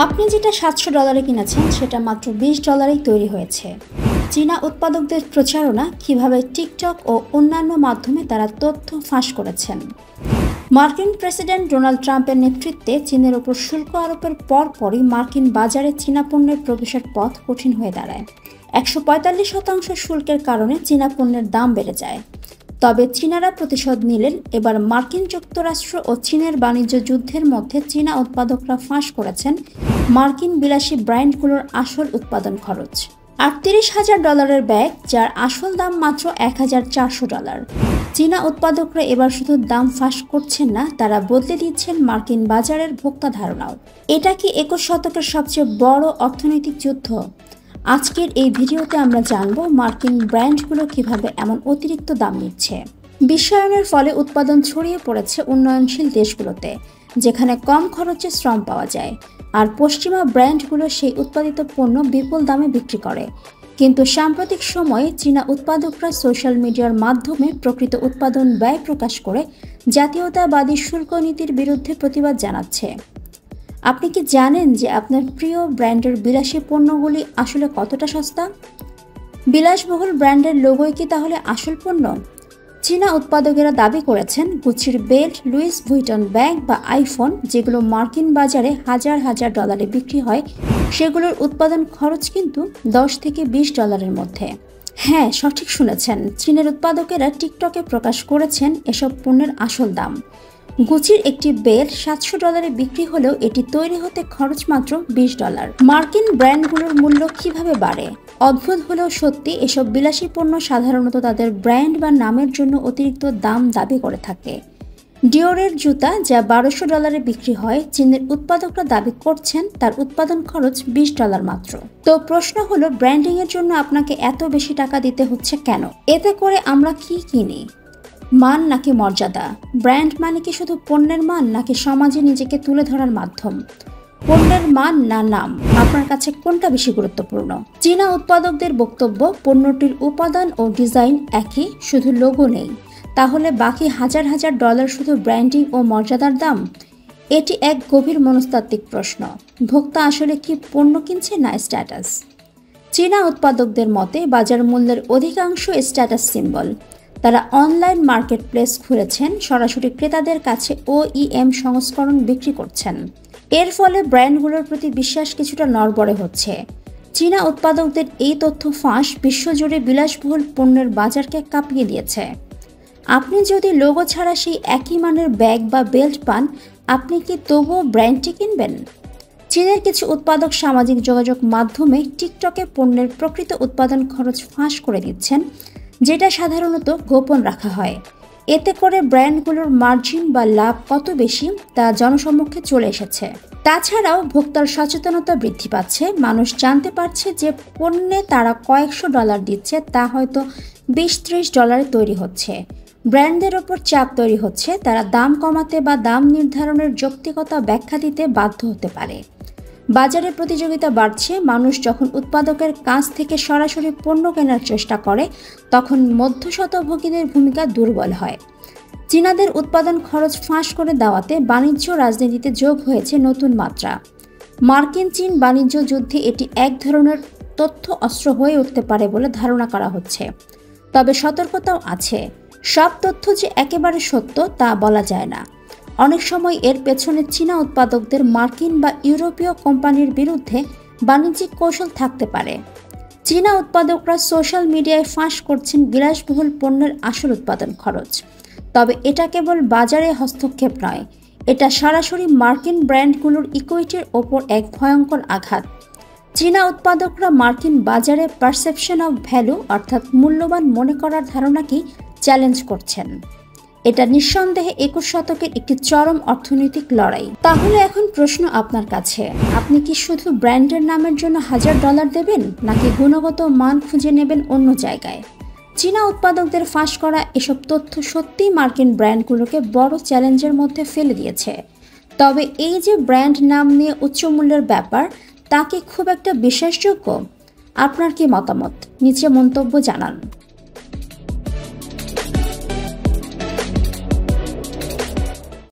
আপনি যেটা $700 কিনেছেন সেটা মাত্র $20 তৈরি হয়েছে। চীনা উৎপাদকদের প্রচারণা কিভাবে টিকটক ও অন্যান্য মাধ্যমে তারা তথ্য ফাঁস করেছেন। মার্কিন প্রেসিডেন্ট ডোনাল্ড ট্রাম্পের নেতৃত্বে চীনের ওপর শুল্ক আরোপের পরপরই মার্কিন বাজারে চীনা পণ্যের প্রবেশের পথ কঠিন হয়ে দাঁড়ায়। 145% শুল্কের কারণে চীনা পণ্যের দাম বেড়ে যায়। তবে চীনারা প্রতিশোধ নিলেন। এবার মার্কিন যুক্তরাষ্ট্র ও চীনের বাণিজ্য যুদ্ধের মধ্যে চীনা উৎপাদকরা ফাঁস করেছেন মার্কিন বিলাসী ব্র্যান্ডগুলোর আসল উৎপাদন খরচ। $38,000 ব্যাগ, যার আসল দাম মাত্র $1,400। চীনা উৎপাদকরা এবার শুধু দাম ফাঁস করছেন না, তারা বদলে দিচ্ছেন মার্কিন বাজারের ভোক্তা ধারণাও। এটা কি 21 শতকের সবচেয়ে বড় অর্থনৈতিক যুদ্ধ? আজকের এই ভিডিওতে আমরা জানব মার্কিন ব্র্যান্ডগুলো কিভাবে এমন অতিরিক্ত দাম নিচ্ছে। বিশ্বায়নের ফলে উৎপাদন ছড়িয়ে পড়েছে উন্নয়নশীল দেশগুলোতে, যেখানে কম খরচে শ্রম পাওয়া যায়, আর পশ্চিমা ব্র্যান্ডগুলো সেই উৎপাদিত পণ্য বিপুল দামে বিক্রি করে। কিন্তু সাম্প্রতিক সময়ে চীনা উৎপাদকরা সোশ্যাল মিডিয়ার মাধ্যমে প্রকৃত উৎপাদন ব্যয় প্রকাশ করে জাতীয়তাবাদী শুল্ক নীতির বিরুদ্ধে প্রতিবাদ জানাচ্ছে। আপনি কি জানেন যে আপনার প্রিয় ব্র্যান্ডের বিলাসী পণ্যগুলি আসলে কতটা সস্তা? বিলাসবহুল ব্র্যান্ডের লোগোই কি তাহলে আসল পণ্য? চীনা উৎপাদকেরা দাবি করেছেন গুচির বেল্ট, লুইস ভুইটন ব্যাগ বা আইফোন, যেগুলো মার্কিন বাজারে হাজার হাজার ডলারে বিক্রি হয়, সেগুলোর উৎপাদন খরচ কিন্তু $10 থেকে $20 মধ্যে। হ্যাঁ, সঠিক শুনেছেন, চীনের উৎপাদকেরা টিকটকে প্রকাশ করেছেন এসব পণ্যের আসল দাম। গুচির একটি বেল্ট $700 বিক্রি হলেও এটি তৈরি হতে খরচ মাত্র $20। মার্কিন ব্র্যান্ডগুলোর মূল্য কিভাবে বাড়ে? অদ্ভুত হলেও সত্যি, এসব বিলাসী পণ্য সাধারণত তাদের ব্র্যান্ড বা নামের জন্য অতিরিক্ত দাম দাবি করে থাকে। ডিওরের জুতা, যা $1200 বিক্রি হয়, চীনের উৎপাদকরা দাবি করছেন তার উৎপাদন খরচ $20 মাত্র। তো প্রশ্ন হলো, ব্র্যান্ডিংয়ের জন্য আপনাকে এত বেশি টাকা দিতে হচ্ছে কেন? এতে করে আমরা কি কিনি? মান নাকি মর্যাদা? ব্র্যান্ড মানে কি শুধু পণ্যের মান, নাকি সমাজে নিজেকে তুলে ধরার মাধ্যম? পণ্যের মান না নাম, আপনার কাছে কোনটা বেশি গুরুত্বপূর্ণ? চীনা উৎপাদকদের বক্তব্য, পণ্যটির উপাদান ও ডিজাইন একই, শুধু লোগো নেই। তাহলে বাকি হাজার হাজার ডলার শুধু ব্র্যান্ডিং ও মর্যাদার দাম? এটি এক গভীর মনস্তাত্ত্বিক প্রশ্ন। ভোক্তা আসলে কি পণ্য কিনছে, না স্ট্যাটাস? চীনা উৎপাদকদের মতে বাজার মূল্যের অধিকাংশ স্ট্যাটাস সিম্বল। তারা অনলাইন মার্কেট প্লেস খুলেছেন, সরাসরি ক্রেতাদের কাছে OEM সংস্করণ বিক্রি করছেন। এর ফলে ব্র্যান্ডগুলোর প্রতি বিশ্বাস কিছুটা নড়বড়ে হচ্ছে। চীনা উৎপাদকদের এই তথ্য ফাঁস বিশ্বজুড়ে বিলাসবহুল পণ্যের বাজারকে কাঁপিয়ে দিয়েছে। আপনি যদি লোগো ছাড়া সেই একই মানের ব্যাগ বা বেল্ট পান, আপনি কি তবুও ব্র্যান্ডটি কিনবেন? চীনের কিছু উৎপাদক সামাজিক যোগাযোগ মাধ্যমে টিকটকে পণ্যের প্রকৃত উৎপাদন খরচ ফাঁস করে দিচ্ছেন, যেটা সাধারণত গোপন রাখা হয়। এতে করে ব্র্যান্ডগুলোর মার্জিন বা লাভ কত বেশি তা জনসম্মুখে চলে এসেছে। তাছাড়াও ভোক্তার সচেতনতা বৃদ্ধি পাচ্ছে। মানুষ জানতে পারছে যে পণ্যে তারা কয়েকশো ডলার দিচ্ছে, তা হয়তো $20-30 তৈরি হচ্ছে। ব্র্যান্ডের ওপর চাপ তৈরি হচ্ছে, তারা দাম কমাতে বা দাম নির্ধারণের যৌক্তিকতা ব্যাখ্যা দিতে বাধ্য হতে পারে। বাজারে প্রতিযোগিতা বাড়ছে। মানুষ যখন উৎপাদকের কাছ থেকে সরাসরি পণ্য কেনার চেষ্টা করে, তখন মধ্যস্বত্বভোগীদের ভূমিকা দুর্বল হয়। চীনাদের উৎপাদন খরচ ফাঁস করে দেওয়াতে বাণিজ্য রাজনীতিতে যোগ হয়েছে নতুন মাত্রা। মার্কিন চীন বাণিজ্য যুদ্ধে এটি এক ধরনের তথ্য অস্ত্র হয়ে উঠতে পারে বলে ধারণা করা হচ্ছে। তবে সতর্কতাও আছে। সব তথ্য যে একেবারে সত্য তা বলা যায় না। অনেক সময় এর পেছনে চীনা উৎপাদকদের মার্কিন বা ইউরোপীয় কোম্পানির বিরুদ্ধে বাণিজ্যিক কৌশল থাকতে পারে। চীনা উৎপাদকরা সোশ্যাল মিডিয়ায় ফাঁস করছেন বিলাসবহুল পণ্যের আসল উৎপাদন খরচ। তবে এটা কেবল বাজারে হস্তক্ষেপ নয়, এটা সরাসরি মার্কিন ব্র্যান্ডগুলোর ইকুইটির ওপর এক ভয়ঙ্কর আঘাত। চীনা উৎপাদকরা মার্কিন বাজারে পারসেপশন অফ ভ্যালু, অর্থাৎ মূল্যবান মনে করার ধারণাকেই চ্যালেঞ্জ করছেন। এটা নিঃসন্দেহে 21 শতকের একটি চরম অর্থনৈতিক লড়াই। তাহলে এখন প্রশ্ন আপনার কাছে, আপনি কি শুধু ব্র্যান্ডের নামের জন্য $1000 দেবেন, নাকি গুণগত মান খুঁজে নেবেন অন্য জায়গায়? চীনা উৎপাদকদের ফাঁস করা এসব তথ্য সত্যিই মার্কিন ব্র্যান্ডগুলোকে বড় চ্যালেঞ্জের মধ্যে ফেলে দিয়েছে। তবে এই যে ব্র্যান্ড নাম নিয়ে উচ্চ মূল্যের ব্যাপার, তা কি খুব একটা বিশ্বাসযোগ্য? আপনার কি মতামত? নিচে মন্তব্য জানান।